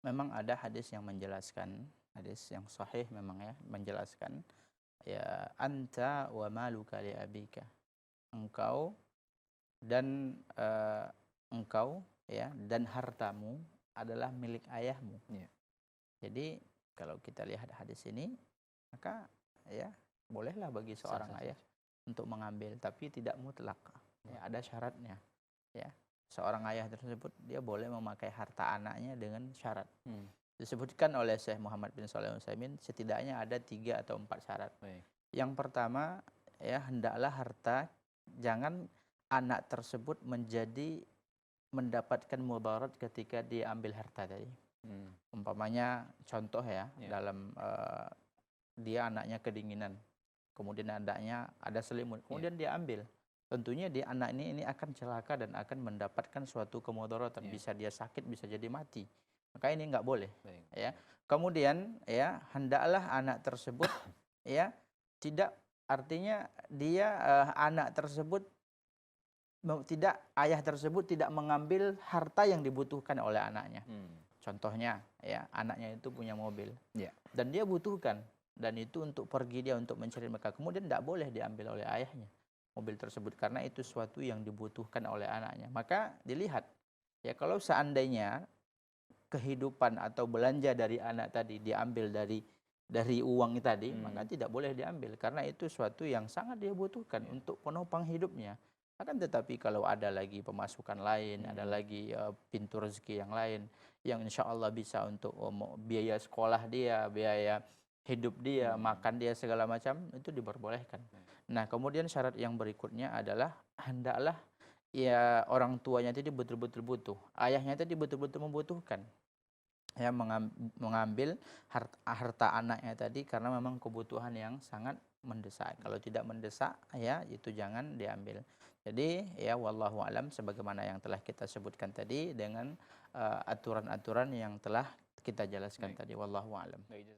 memang ada hadis yang menjelaskan, hadis yang sahih memang ya, menjelaskan ya anta wa maluka li abika. Engkau dan engkau ya dan hartamu adalah milik ayahmu. Iya. Jadi kalau kita lihat hadis ini, maka ya bolehlah bagi seorang Sah-sah ayah saja. untuk mengambil, tapi tidak mutlak. Ya, ada syaratnya. Ya, seorang ayah tersebut dia boleh memakai harta anaknya dengan syarat. Hmm. Disebutkan oleh Syekh Muhammad bin Shalih Al-Utsaimin setidaknya ada 3 atau 4 syarat. Baik. Yang pertama, ya hendaklah harta, jangan anak tersebut mendapatkan mudarat ketika dia ambil harta tadi. Hmm. Umpamanya contoh ya, Ya. dalam dia anaknya kedinginan, kemudian anaknya ada selimut, kemudian dia ambil. Tentunya dia anak ini akan celaka dan akan mendapatkan suatu kemudaratan, Ya. bisa dia sakit, bisa jadi mati. Maka ini nggak boleh. Baik. Ya. Kemudian ya hendaklah anak tersebut ya tidak, artinya dia anak tersebut tidak, ayah tersebut tidak mengambil harta yang dibutuhkan oleh anaknya. Hmm. Contohnya ya, anaknya itu punya mobil Ya. dan dia butuhkan, dan itu untuk pergi dia untuk mencari mereka, kemudian tidak boleh diambil oleh ayahnya mobil tersebut karena itu sesuatu yang dibutuhkan oleh anaknya. Maka dilihat ya, kalau seandainya kehidupan atau belanja dari anak tadi diambil dari uang tadi, maka tidak boleh diambil karena itu sesuatu yang sangat dia butuhkan untuk penopang hidupnya. Akan tetapi kalau ada lagi pemasukan lain, ada lagi pintu rezeki yang lain yang insya Allah bisa untuk biaya sekolah dia, biaya hidup dia, makan dia, segala macam, itu diperbolehkan. Nah, kemudian syarat yang berikutnya adalah hendaklah ya orang tuanya tadi betul-betul butuh, ayahnya tadi betul-betul membutuhkan, ya mengambil harta anaknya tadi karena memang kebutuhan yang sangat mendesak. Kalau tidak mendesak ya itu jangan diambil. Jadi ya wallahu alam, sebagaimana yang telah kita sebutkan tadi dengan aturan-aturan yang telah kita jelaskan tadi, wallahu alam.